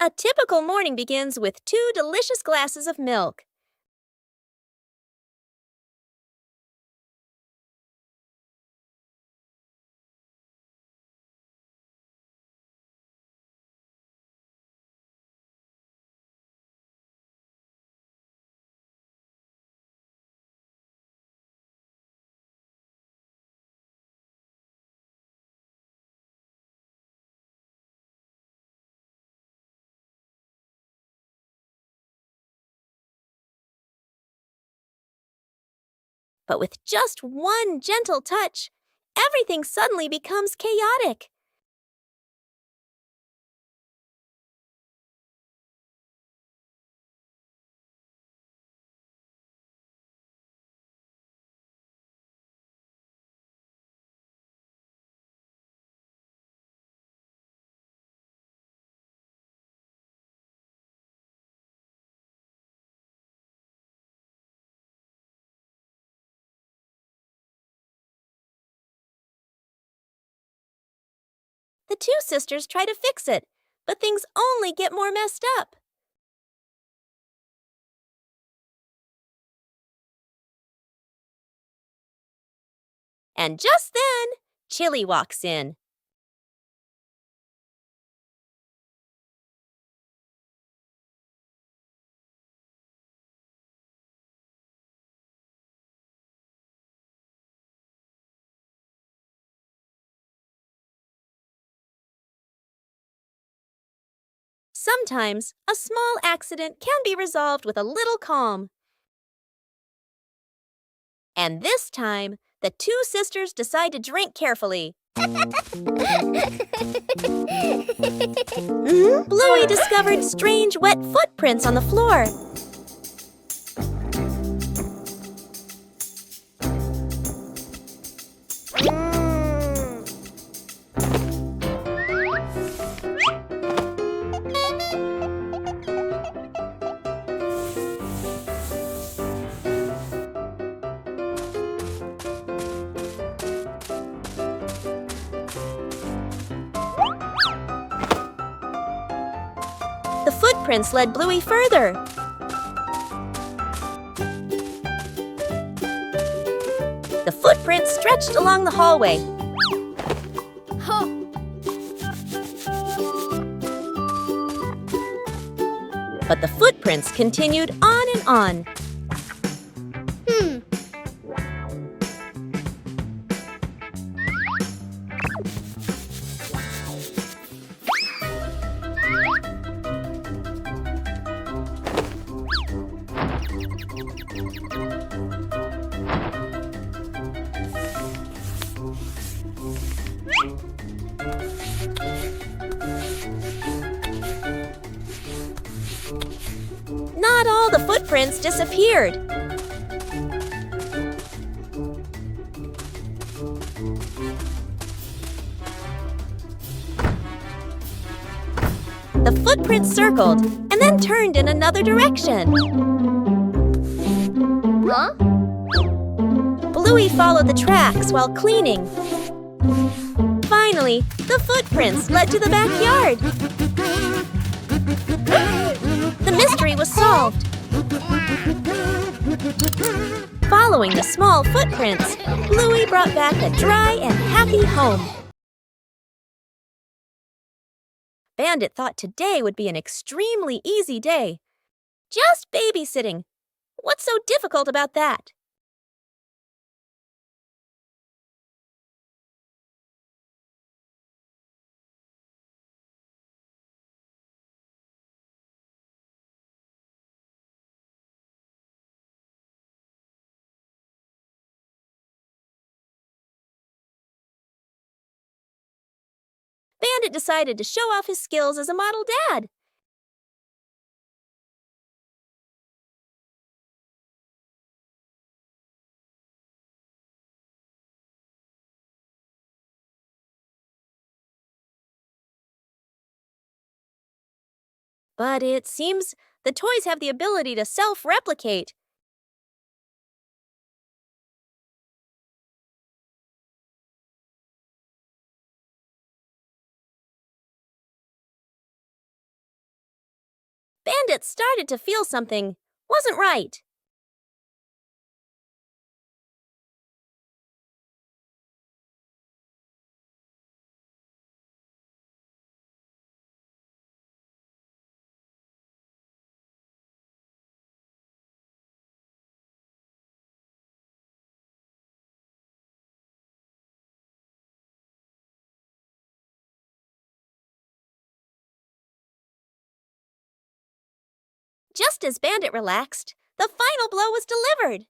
A typical morning begins with 2 delicious glasses of milk. But with just one gentle touch, everything suddenly becomes chaotic. The 2 sisters try to fix it, but things only get more messed up. And just then, Chili walks in. Sometimes, a small accident can be resolved with a little calm. And this time, the 2 sisters decide to drink carefully. Bluey discovered strange wet footprints on the floor. The footprints led Bluey further. The footprints stretched along the hallway. But the footprints continued on and on. Not all the footprints disappeared. The footprints circled and then turned in another direction. Huh? Bluey followed the tracks while cleaning. Finally, the footprints led to the backyard. The mystery was solved. Following the small footprints, Bluey brought back a dry and happy home. Bandit thought today would be an extremely easy day. Just babysitting. What's so difficult about that? Bandit decided to show off his skills as a model dad. But it seems the toys have the ability to self-replicate. Bandit started to feel something wasn't right. Just as Bandit relaxed, the final blow was delivered.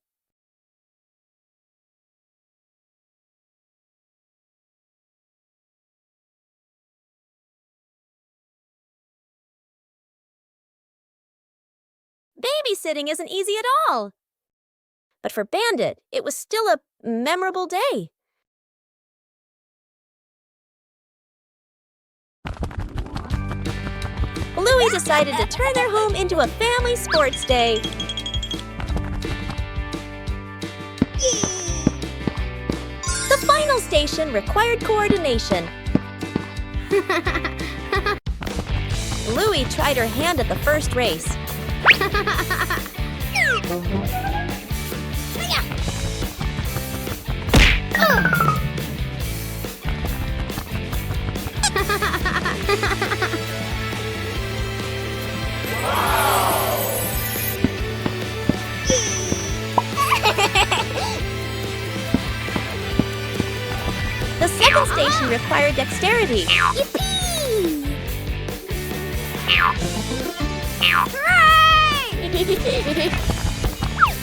Babysitting isn't easy at all. But for Bandit, it was still a memorable day. Bluey decided to turn their home into a family sports day. The final station required coordination. Bluey tried her hand at the first race. The second station required dexterity. Yippee!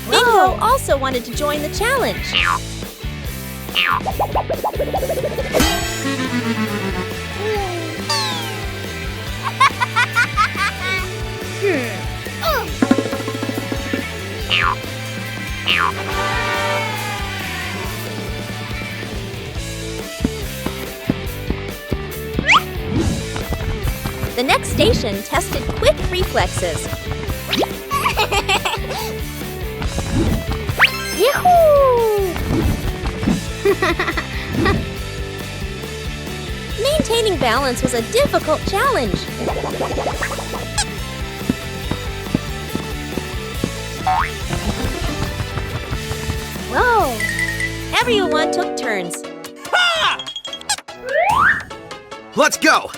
Bingo also wanted to join the challenge. The next station tested quick reflexes. Yahoo! Maintaining balance was a difficult challenge. Whoa! Everyone took turns. Ha! Let's go!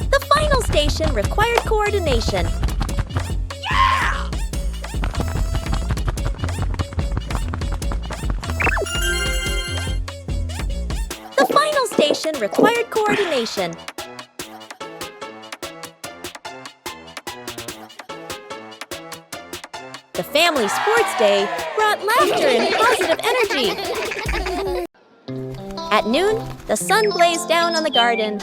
The final station required coordination. Yeah! The final station required coordination. The family sports day brought laughter and positive energy. At noon, the sun blazed down on the garden.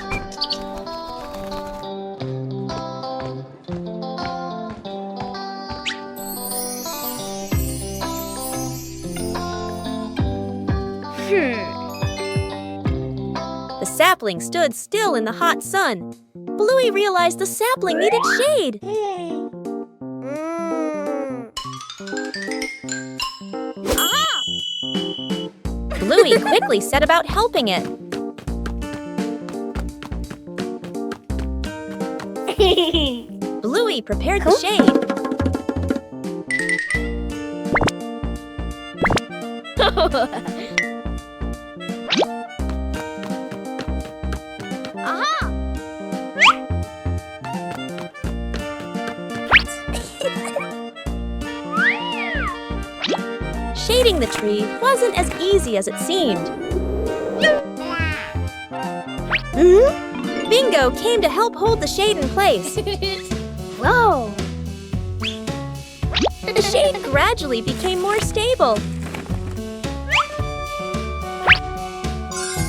The sapling stood still in the hot sun. Bluey realized the sapling needed shade. Bluey quickly set about helping it. Bluey prepared the shade. Shading the tree wasn't as easy as it seemed. Bingo came to help hold the shade in place. Whoa! The shade gradually became more stable.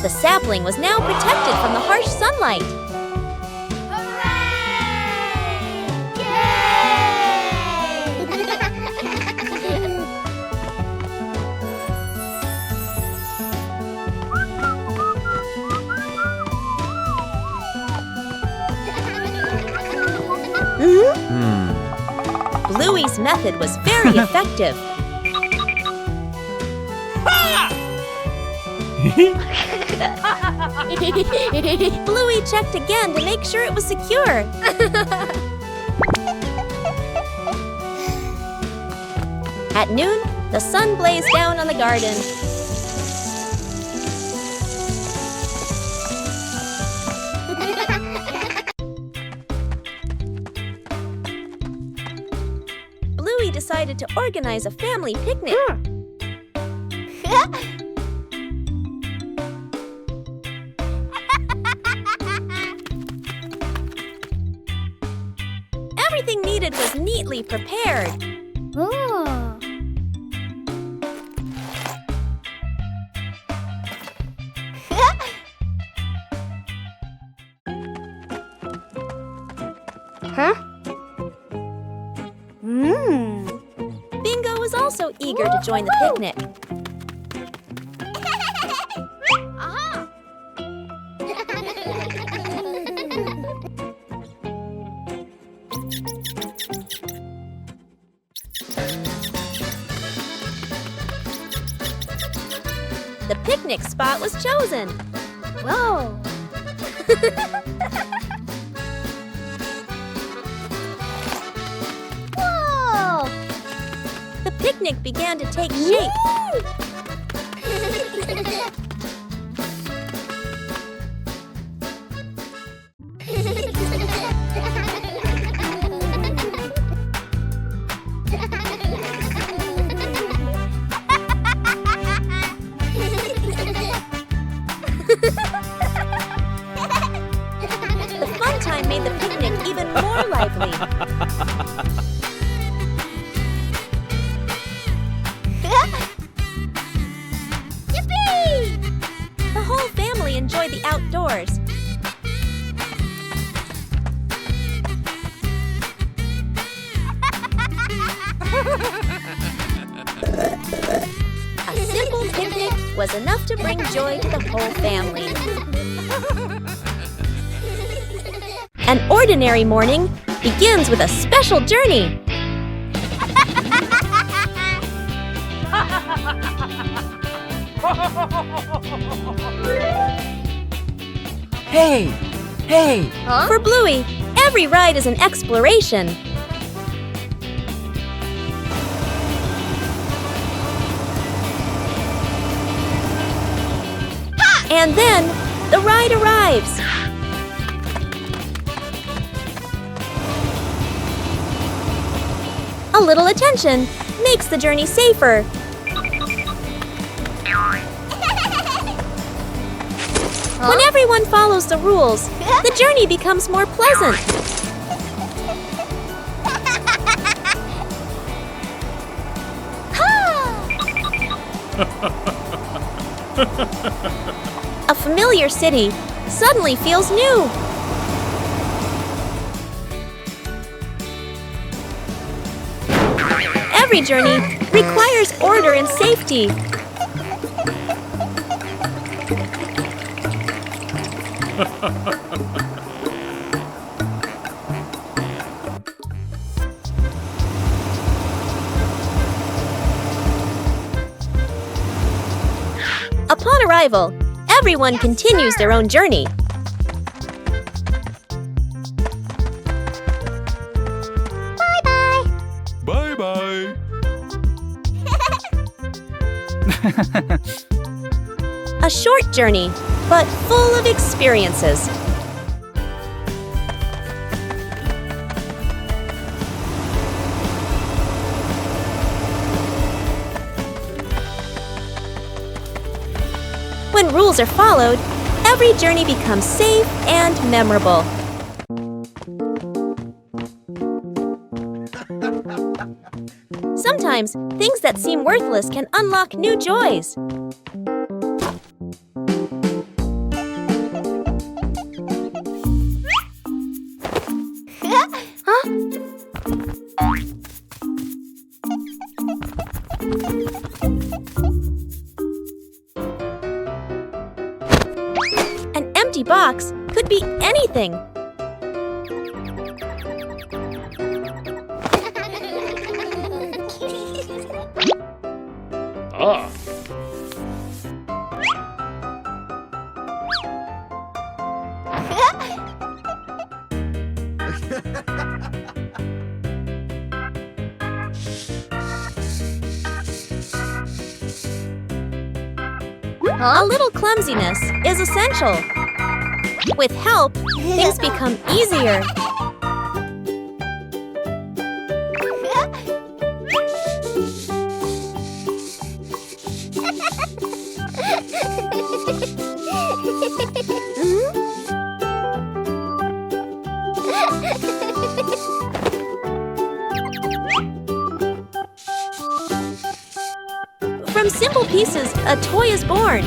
The sapling was now protected from the harsh sunlight. Bluey's method was very effective. Ha! Bluey checked again to make sure it was secure. At noon, the sun blazed down on the garden. Bluey decided to organize a family picnic. Everything needed was neatly prepared. Bingo was also eager to join the picnic. The picnic spot was chosen. Whoa! Whoa! The picnic began to take shape. The fun time made the picnic even more lively. Yippee! The whole family enjoyed the outdoors. A simple picnic was enough to bring joy to the whole family. An ordinary morning begins with a special journey. Hey! Hey! For Bluey, every ride is an exploration. And then, the ride arrives. A little attention makes the journey safer. When everyone follows the rules, the journey becomes more pleasant. A familiar city suddenly feels new. Every journey requires order and safety. Upon arrival, everyone continues their own journey. Bye-bye. Bye-bye. A short journey, but full of experiences. When rules are followed, every journey becomes safe and memorable. Sometimes, things that seem worthless can unlock new joys. An empty box could be anything. A little clumsiness is essential. With help, things become easier. From simple pieces, a toy is born.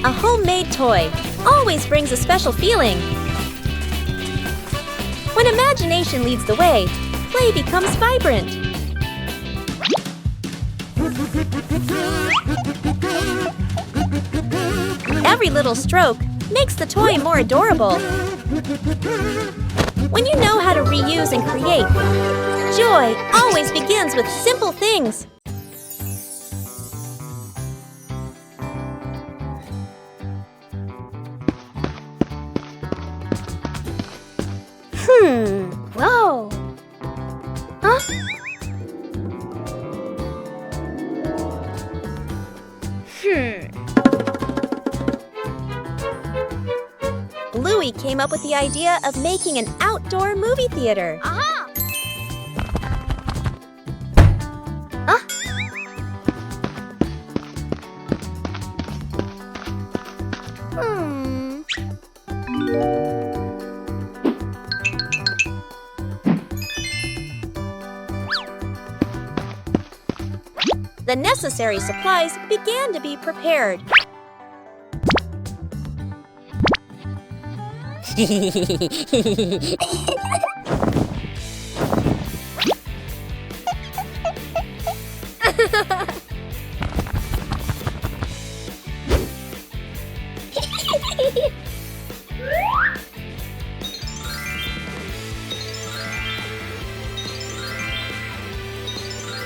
A homemade toy always brings a special feeling. When imagination leads the way, play becomes vibrant. Every little stroke makes the toy more adorable. When you know how to reuse and create, joy always begins with simple things. Whoa. Huh? Bluey came up with the idea of making an outdoor movie theater. Aha! The necessary supplies began to be prepared.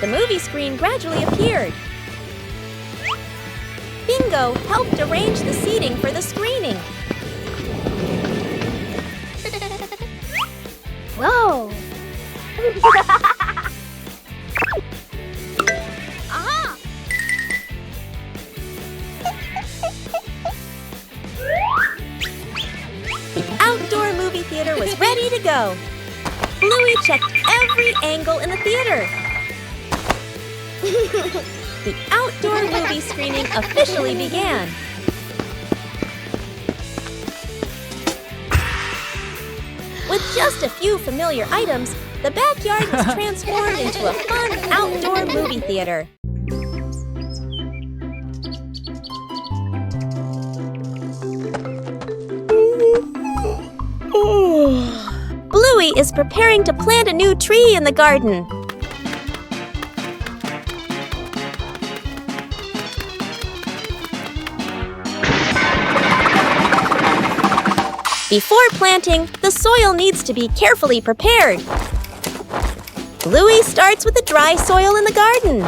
The movie screen gradually appeared. Bingo helped arrange the seating for the screening. Whoa! Aha! The outdoor movie theater was ready to go. Bluey checked every angle in the theater. The outdoor movie screening officially began. With just a few familiar items, the backyard was transformed into a fun outdoor movie theater. Bluey is preparing to plant a new tree in the garden. Before planting, the soil needs to be carefully prepared. Bluey starts with the dry soil in the garden.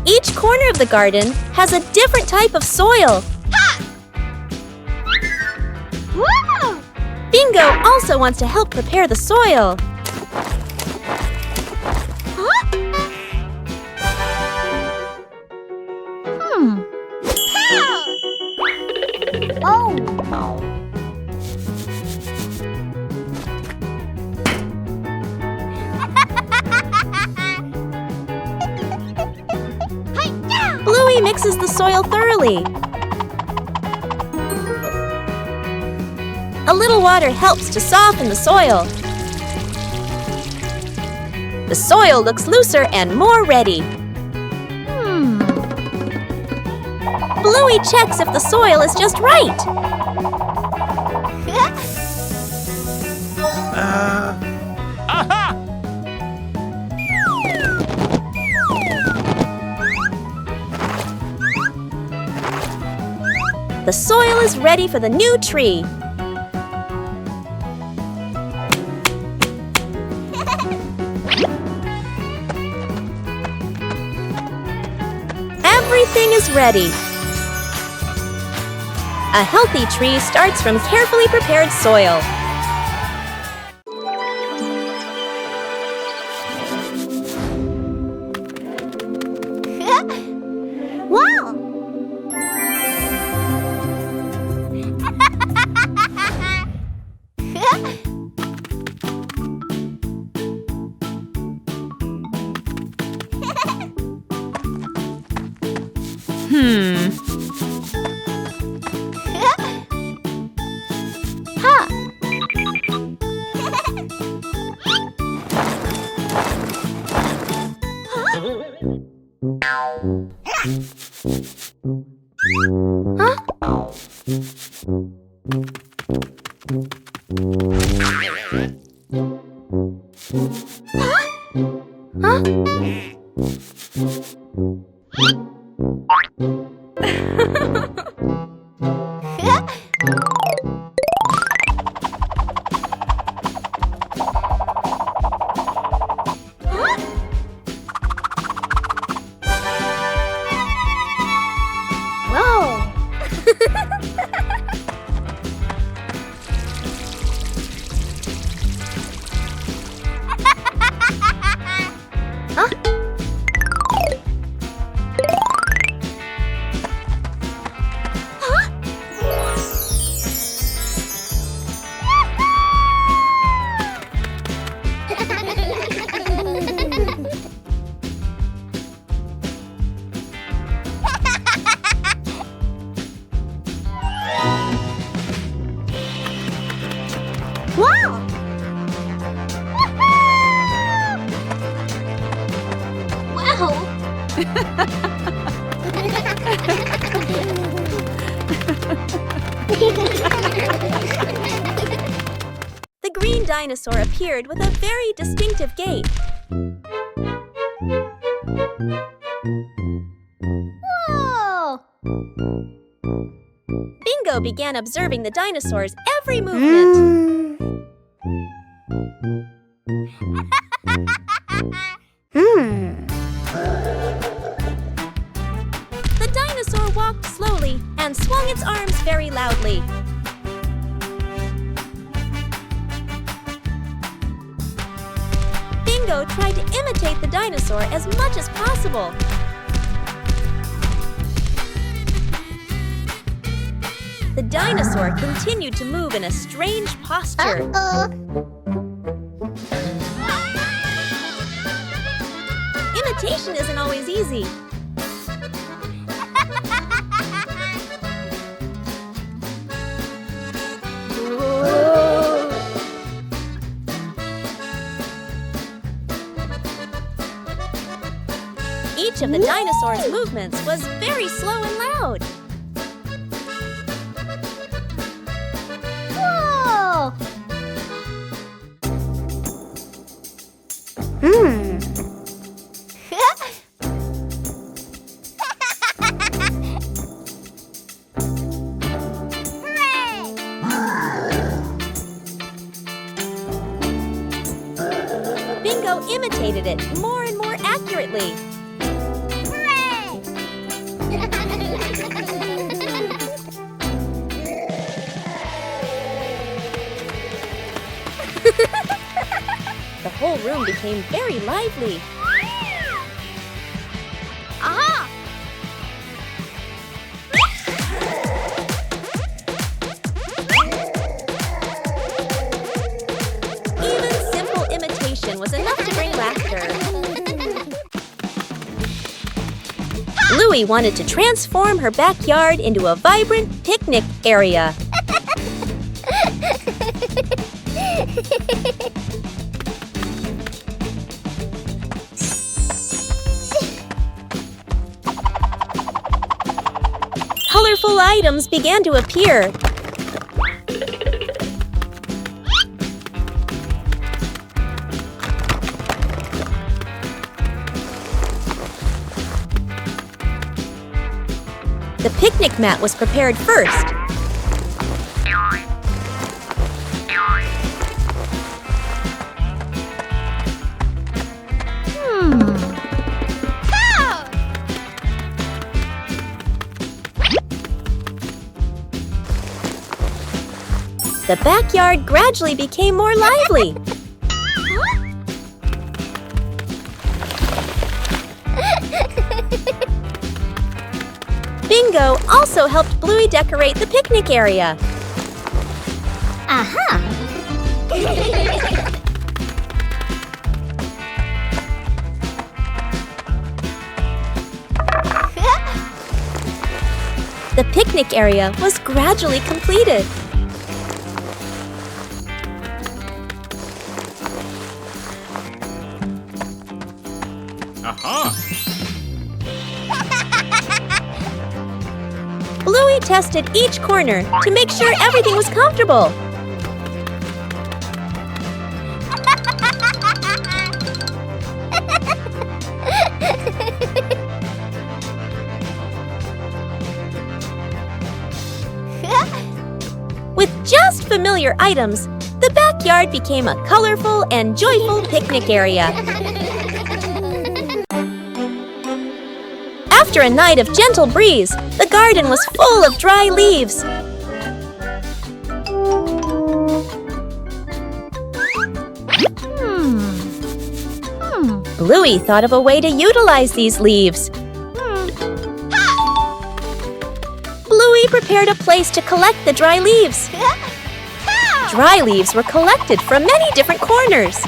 Each corner of the garden has a different type of soil. Whoa! Bingo also wants to help prepare the soil. Oh! Bluey mixes the soil thoroughly. A little water helps to soften the soil. The soil looks looser and more ready. Bluey checks if the soil is just right. Aha! The soil is ready for the new tree. Everything is ready. A healthy tree starts from carefully prepared soil. Wow! Whoa! Wow! Wow! The green dinosaur appeared with a very distinctive gait. Whoa! Bingo began observing the dinosaur's every movement. The dinosaur walked slowly and swung its arms very loudly. Bingo tried to imitate the dinosaur as much as possible. The dinosaur continued to move in a strange posture. Imitation isn't always easy. Each of the dinosaur's movements was very slow and loud. Whoa! Bingo imitated it more and more accurately. The whole room became very lively. Aha! Even simple imitation was enough to bring laughter. Bluey wanted to transform her backyard into a vibrant picnic area. Colorful items began to appear. The picnic mat was prepared first. The backyard gradually became more lively. Bingo also helped Bluey decorate the picnic area. Aha! The picnic area was gradually completed. Aha! Bluey tested each corner to make sure everything was comfortable. With just familiar items, the backyard became a colorful and joyful picnic area. After a night of gentle breeze, the garden was full of dry leaves. Bluey thought of a way to utilize these leaves. Bluey prepared a place to collect the dry leaves. Dry leaves were collected from many different corners.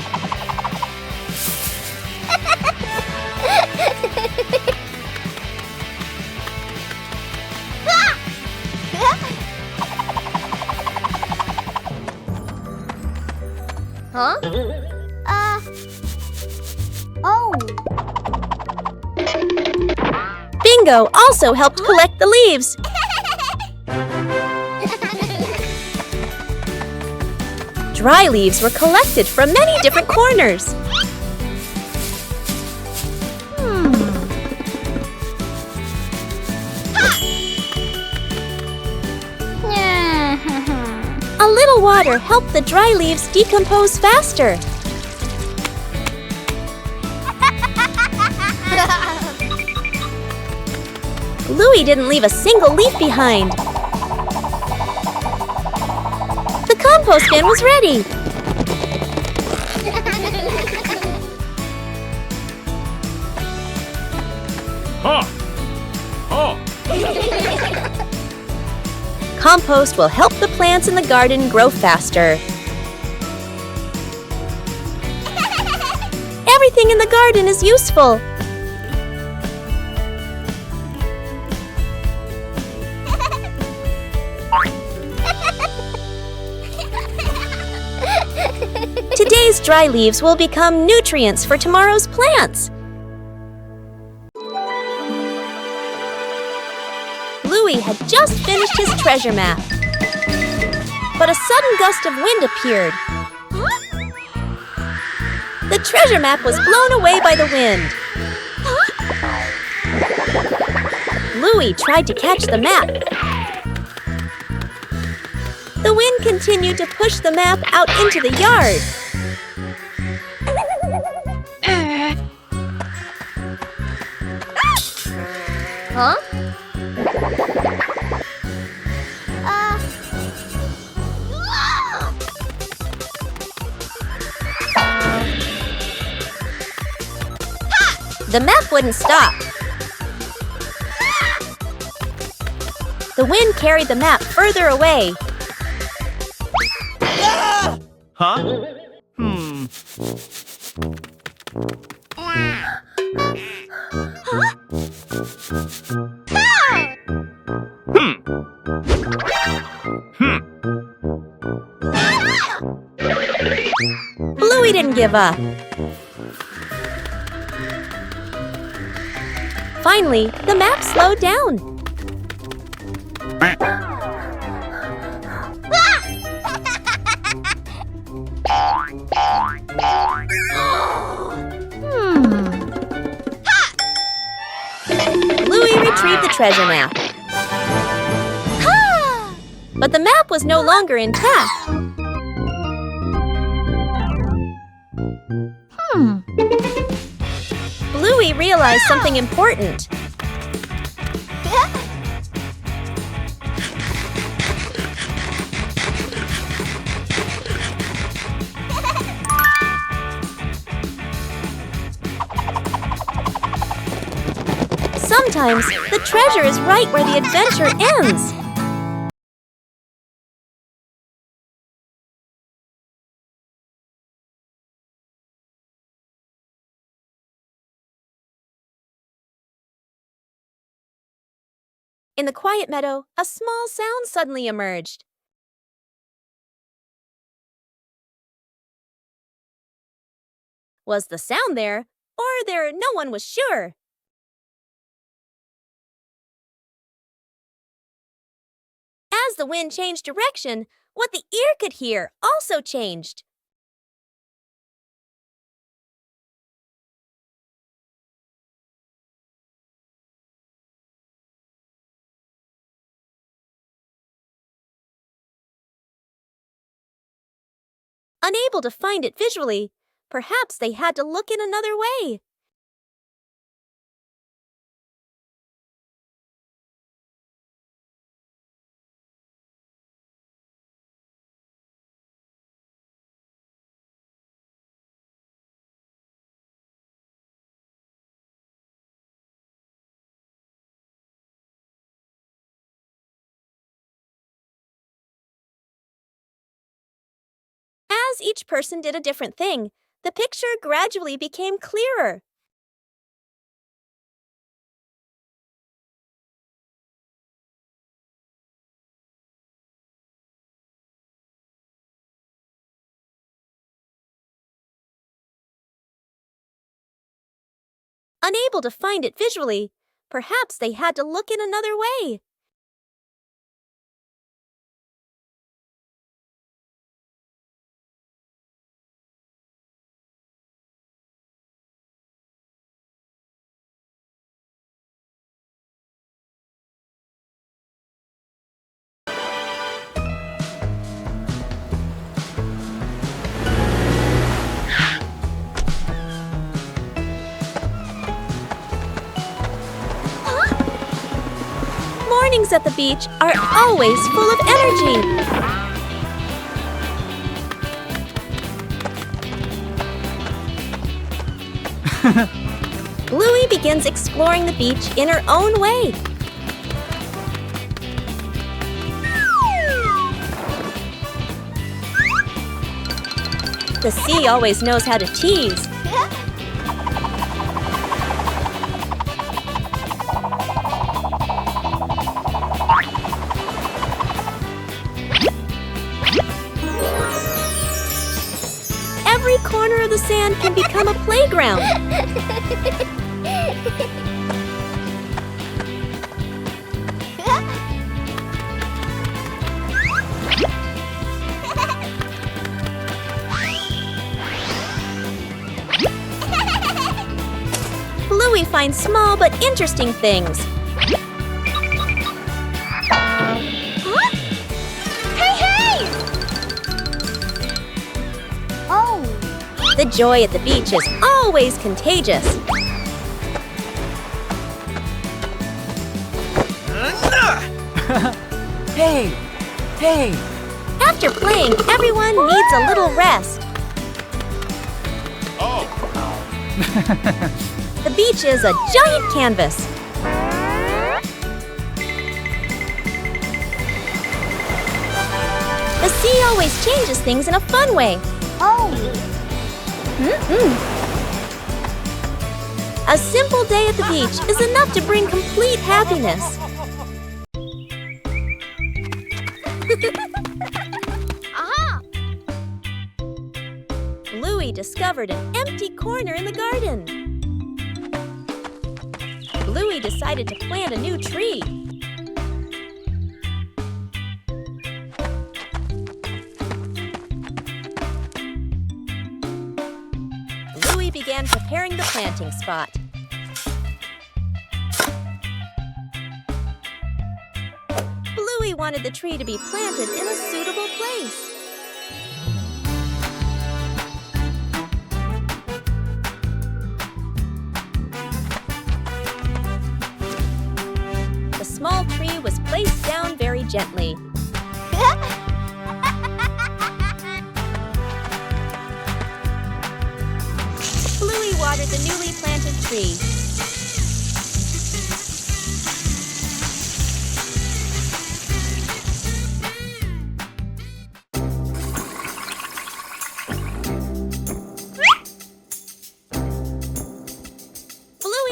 Huh? Oh. Bingo also helped collect the leaves. Dry leaves were collected from many different corners. A little water helped the dry leaves decompose faster. Bluey didn't leave a single leaf behind. The compost bin was ready. Ha! Ha! Compost will help the plants in the garden grow faster. Everything in the garden is useful. Today's dry leaves will become nutrients for tomorrow's plants. Bluey had just finished his treasure map. But a sudden gust of wind appeared. The treasure map was blown away by the wind. Bluey tried to catch the map. The wind continued to push the map out into the yard. Huh? The map wouldn't stop. The wind carried the map further away. Huh? Bluey didn't give up. Finally, the map slowed down. Bluey retrieved the treasure map. But the map was no longer intact. Bluey realized something important. Sometimes the treasure is right where the adventure ends. In the quiet meadow, a small sound suddenly emerged. Was the sound there, or there no one was sure? As the wind changed direction, what the ear could hear also changed. Unable to find it visually, perhaps they had to look in another way. As each person did a different thing, the picture gradually became clearer. Unable to find it visually, perhaps they had to look in another way. Mornings at the beach are always full of energy. Bluey begins exploring the beach in her own way. The sea always knows how to tease. Every corner of the sand can become a playground. Bluey finds small but interesting things. Huh? Hey, hey! Oh! The joy at the beach is always contagious. Hey! Hey! After playing, everyone needs a little rest. Oh. The beach is a giant canvas. The sea always changes things in a fun way. Oh! A simple day at the beach is enough to bring complete happiness. Aha! Bluey discovered an empty corner in the garden. Bluey decided to plant a new tree. Bluey began preparing the planting spot. Bluey wanted the tree to be planted in a suitable place. The small tree was placed down very gently. Bluey watered the newly planted tree.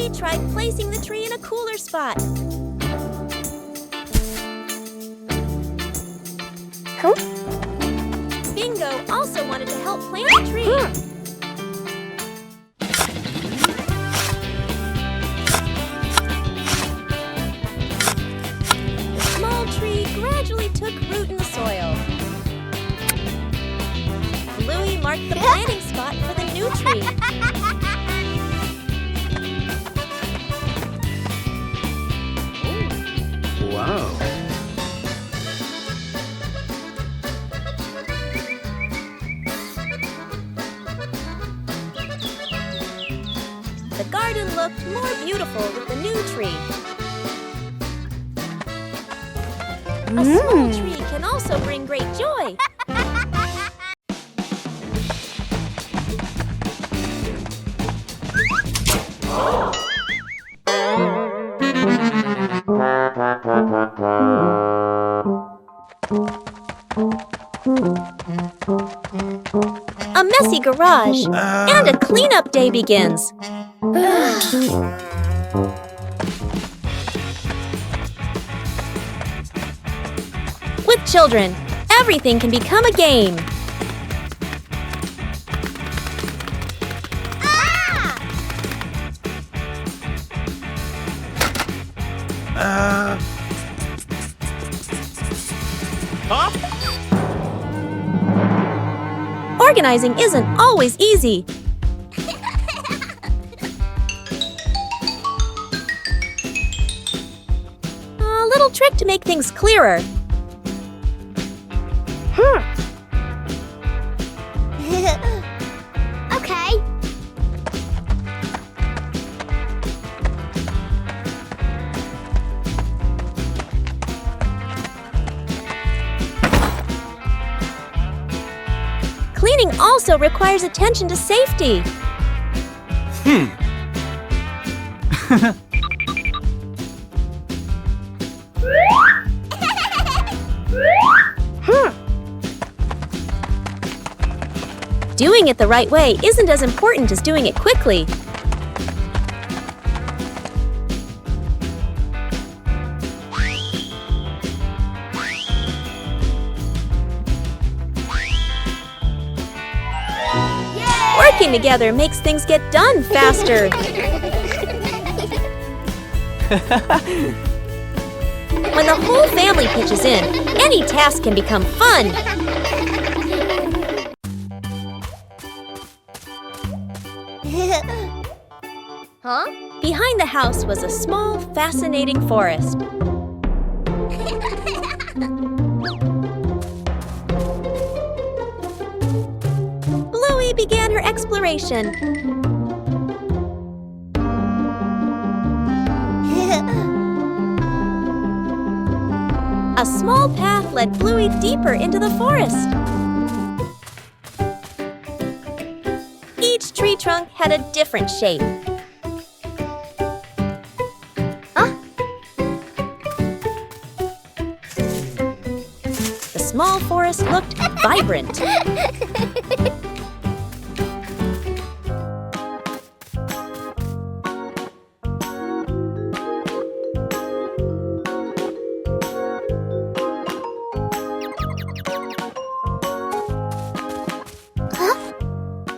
Bluey tried placing the tree in a cooler spot. Huh? Bingo also wanted to help plant the tree. The small tree gradually took root in the soil. Bluey marked the planting spot for the new tree. Wow. The garden looked more beautiful with the new tree. A small tree can also bring great joy. A messy garage and a cleanup day begins. With children, everything can become a game. Huh? Organizing isn't always easy. A little trick to make things clearer. Okay. Cleaning also requires attention to safety. Doing it the right way isn't as important as doing it quickly. Working together makes things get done faster. When the whole family pitches in, any task can become fun. Huh? Behind the house was a small, fascinating forest. Bluey began her exploration. A small path led Bluey deeper into the forest. Each tree trunk had a different shape. The small forest looked vibrant.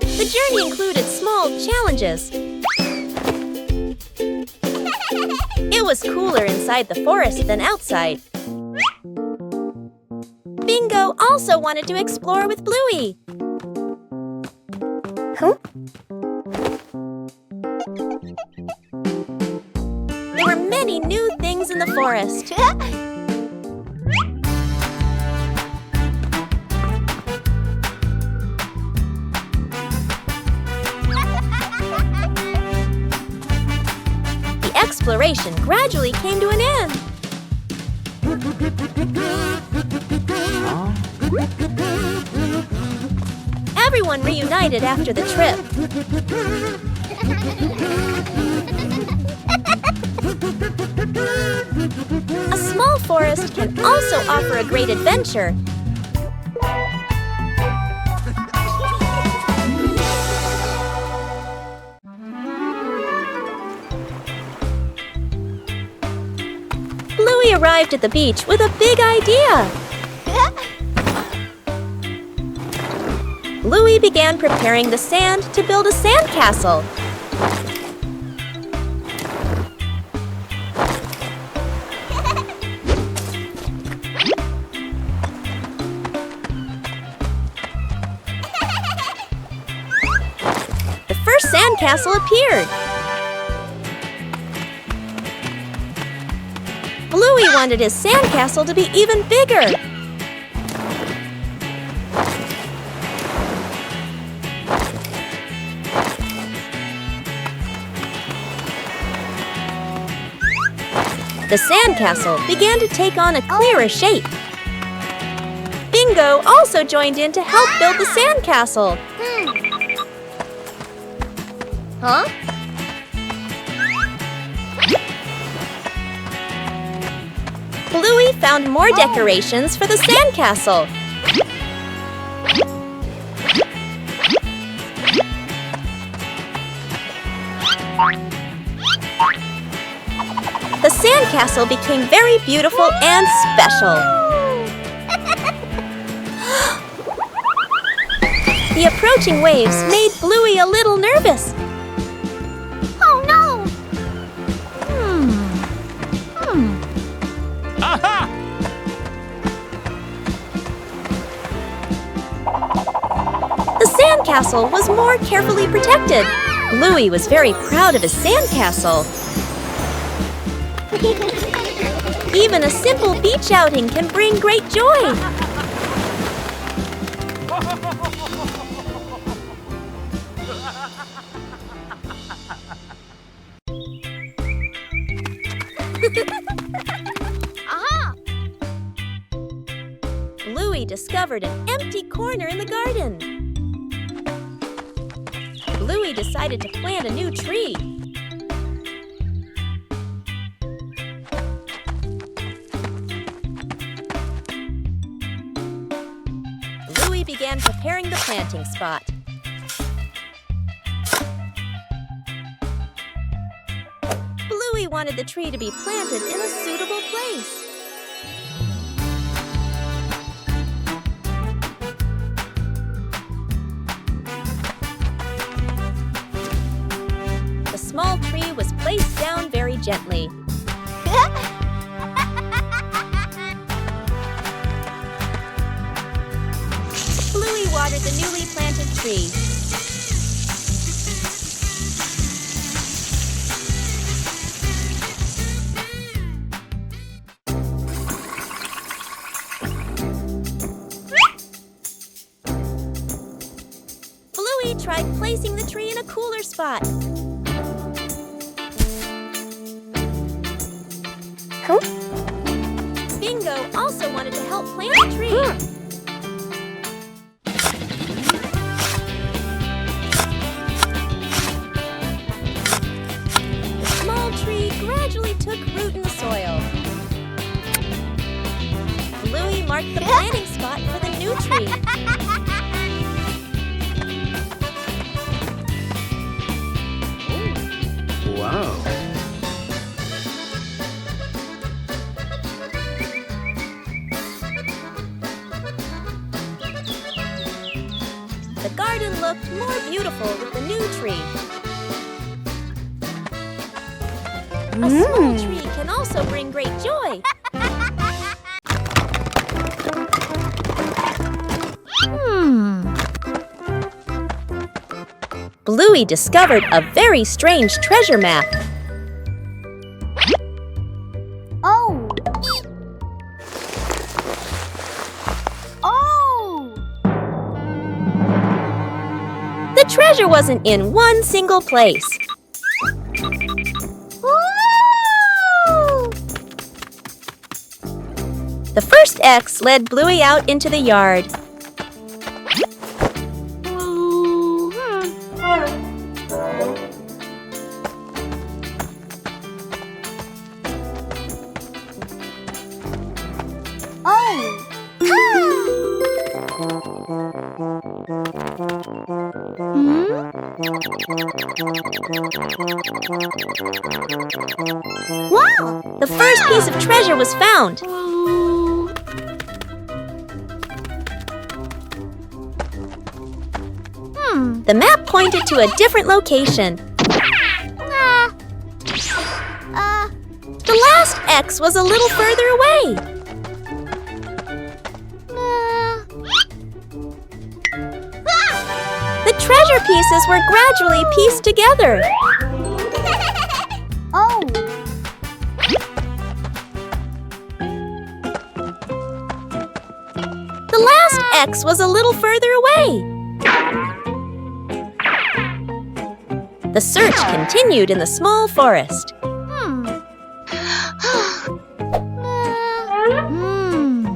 The journey included small challenges. It was cooler inside the forest than outside. Bingo also wanted to explore with Bluey. Huh? There were many new things in the forest. The exploration gradually came to an end. Everyone reunited after the trip. A small forest can also offer a great adventure. Bluey arrived at the beach with a big idea. Bluey began preparing the sand to build a sandcastle. The first sandcastle appeared. Bluey wanted his sandcastle to be even bigger. The sandcastle began to take on a clearer shape. Bingo also joined in to help build the sandcastle. Huh? Bluey found more decorations for the sandcastle. The sandcastle became very beautiful and special. The approaching waves made Bluey a little nervous. Oh no! Aha! The sandcastle was more carefully protected. Bluey was very proud of his sandcastle. Even a simple beach outing can bring great joy. Aha! Bluey discovered an empty corner in the garden. Bluey decided to plant a new tree. Bluey began preparing the planting spot. Bluey wanted the tree to be planted in a suitable place. The small tree was placed down very gently. Bluey watered the newly planted tree. Bluey tried placing the tree in a cooler spot. Bingo also wanted to help plant the tree. The small tree gradually took root in the soil. Bluey marked the planting spot for the new tree. Wow. The garden looked more beautiful with the new tree. A small tree can also bring great joy. Bluey discovered a very strange treasure map. Oh! Oh! The treasure wasn't in one single place. Woo! The first X led Bluey out into the yard. Wow! The first piece of treasure was found. The map pointed to a different location. The last X was a little further away. The treasure pieces were gradually pieced together. Oh! The last X was a little further away. The search continued in the small forest.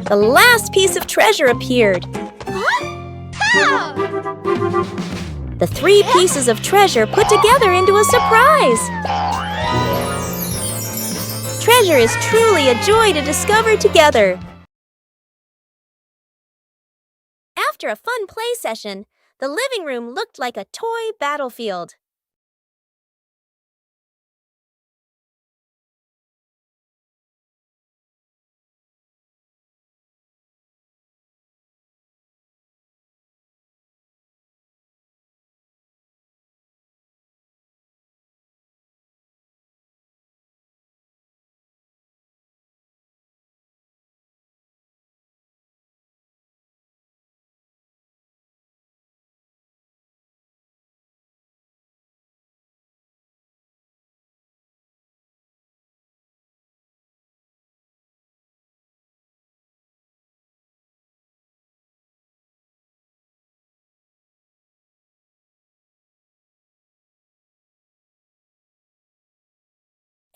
The last piece of treasure appeared. The three pieces of treasure put together into a surprise. Treasure is truly a joy to discover together. After a fun play session, the living room looked like a toy battlefield.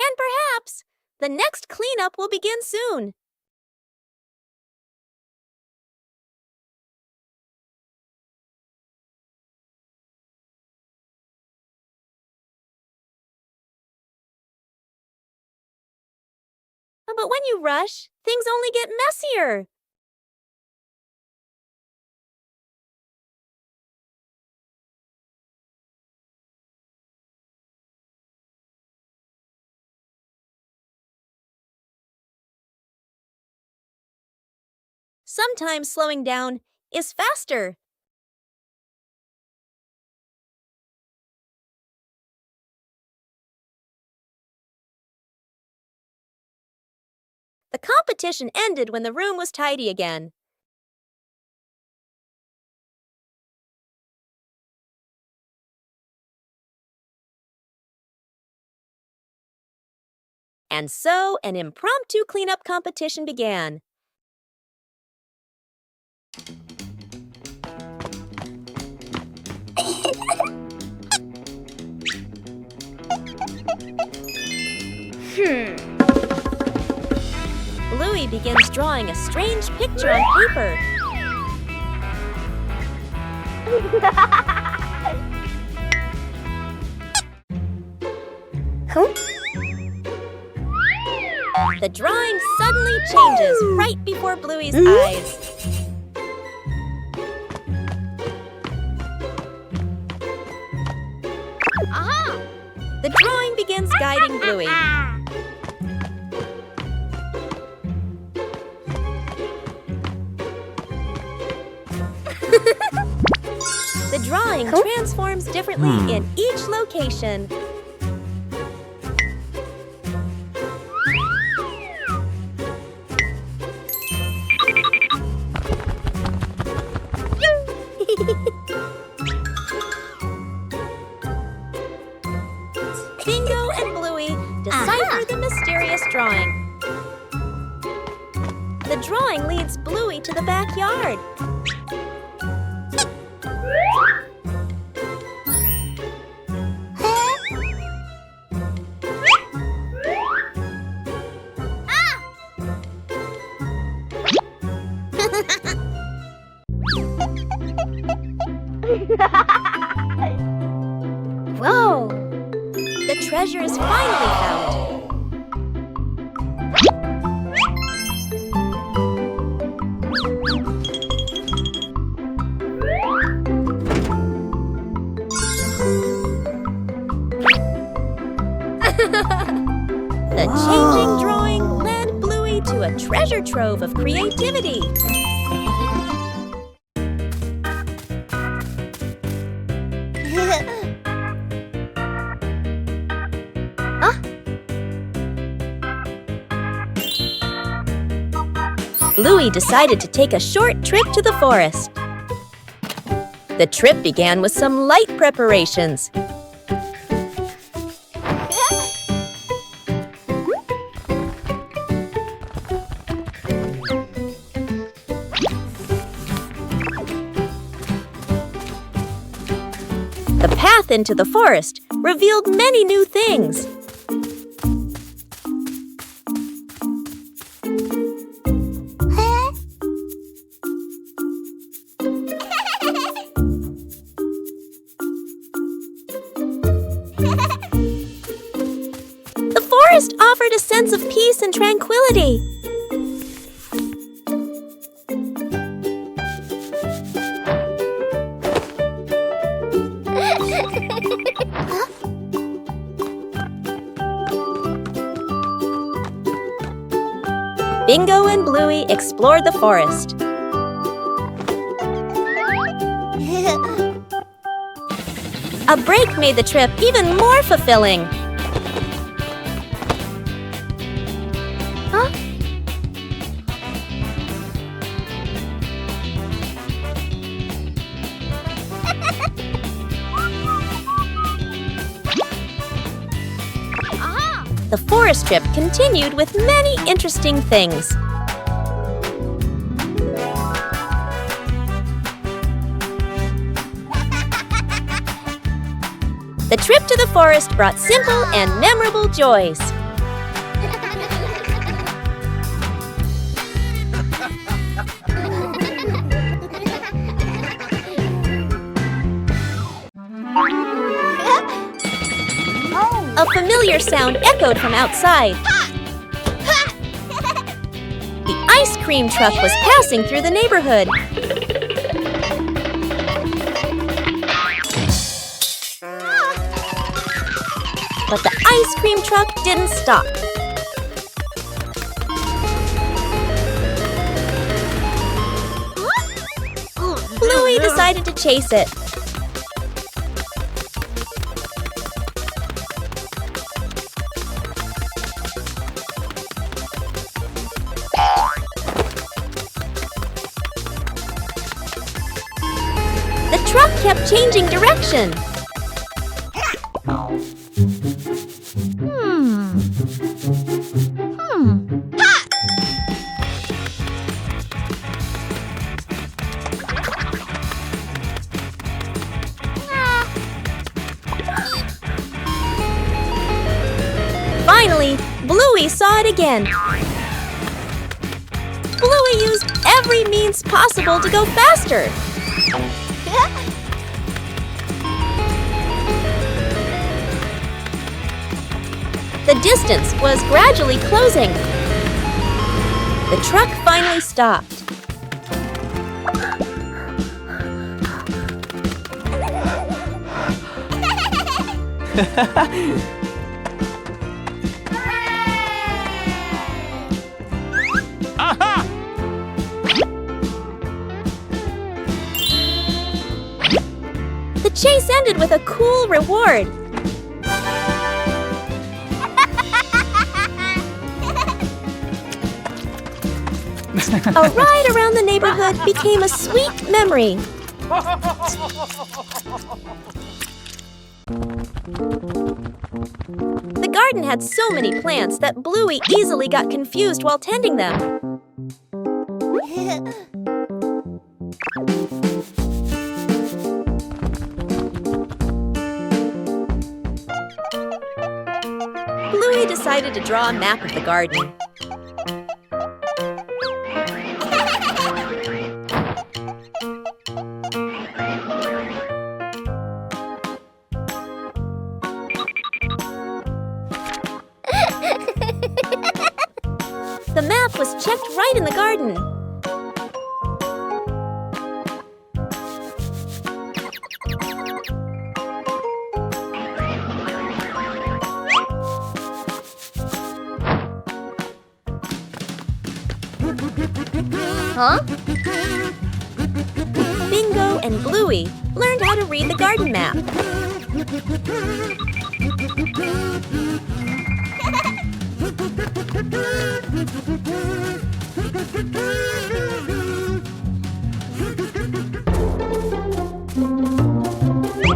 And perhaps the next cleanup will begin soon. But when you rush, things only get messier. Sometimes slowing down is faster. The competition ended when the room was tidy again. And so an impromptu cleanup competition began. Bluey begins drawing a strange picture on paper. The drawing suddenly changes right before Bluey's eyes. The drawing begins guiding Bluey. The drawing transforms differently in each location. Bingo and Bluey decipher the mysterious drawing. The drawing leads Bluey to the backyard. Whoa! The treasure is finally found. The changing drawing led Bluey to a treasure trove of creativity. Bluey decided to take a short trip to the forest. The trip began with some light preparations. The path into the forest revealed many new things. The forest offered a sense of peace and tranquility. Bingo and Bluey explored the forest. A break made the trip even more fulfilling. The forest trip continued with many interesting things. The trip to the forest brought simple and memorable joys. A familiar sound echoed from outside. The ice cream truck was passing through the neighborhood. But the ice cream truck didn't stop. Bluey decided to chase it. The truck kept changing direction. Finally, Bluey saw it again. Bluey used every means possible to go faster. The distance was gradually closing. The truck finally stopped. Aha! The chase ended with a cool reward. A ride around the neighborhood became a sweet memory. The garden had so many plants that Bluey easily got confused while tending them. Bluey decided to draw a map of the garden. The map was checked right in the garden. Huh? Bingo and Bluey learned how to read the garden map.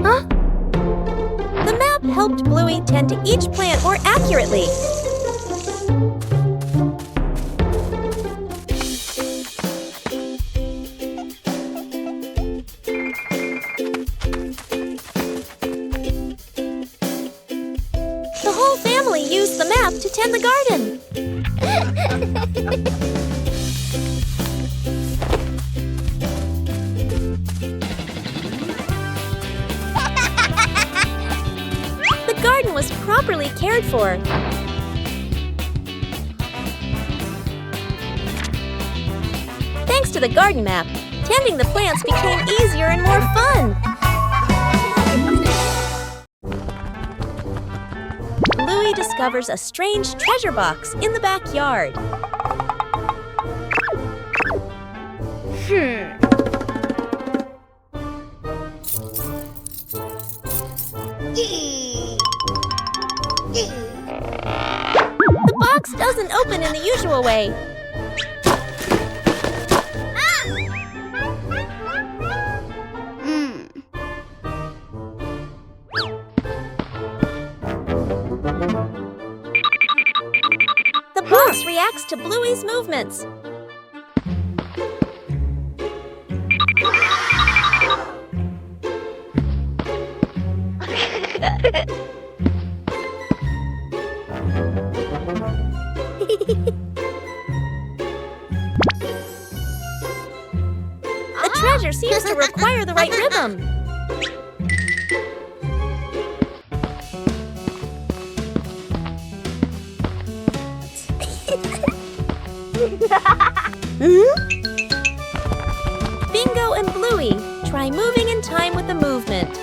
Huh? The map helped Bluey tend to each plant more accurately. The whole family used the map to tend the garden. The garden was properly cared for. Thanks to the garden map, tending the plants became easier and more fun. Bluey discovers a strange treasure box in the backyard. The box doesn't open in the usual way. The box reacts to Bluey's movements. The treasure seems to require the right rhythm. Bingo and Bluey try moving in time with the movement.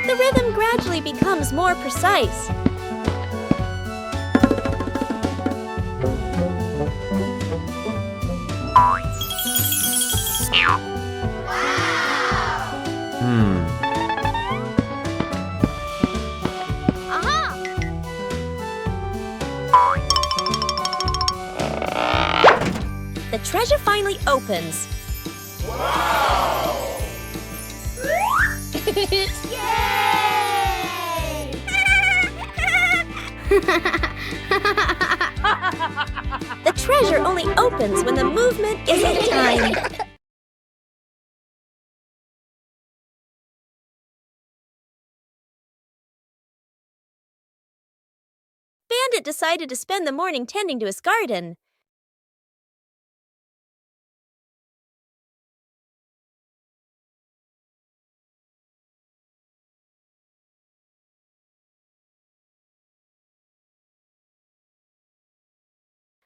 The rhythm gradually becomes more precise. The treasure finally opens. The treasure only opens when the movement is in time. Bandit decided to spend the morning tending to his garden.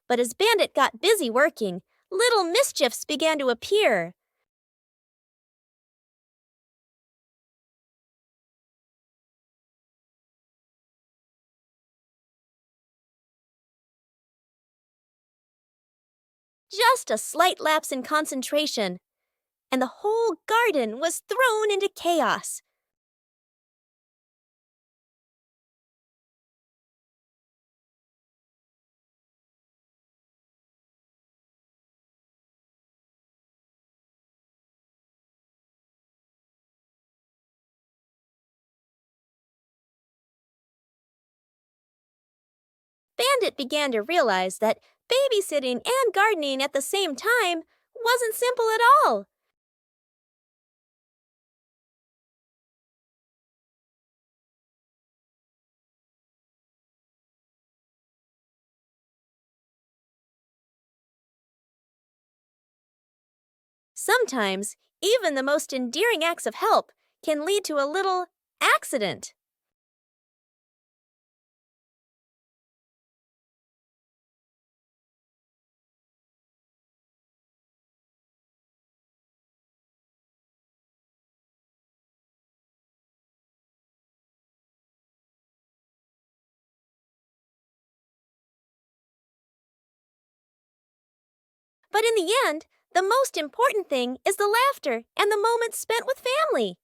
But as Bandit got busy working, little mischiefs began to appear. Just a slight lapse in concentration, and the whole garden was thrown into chaos. Bandit began to realize that babysitting and gardening at the same time wasn't simple at all. Sometimes, even the most endearing acts of help can lead to a little accident. But in the end, the most important thing is the laughter and the moments spent with family.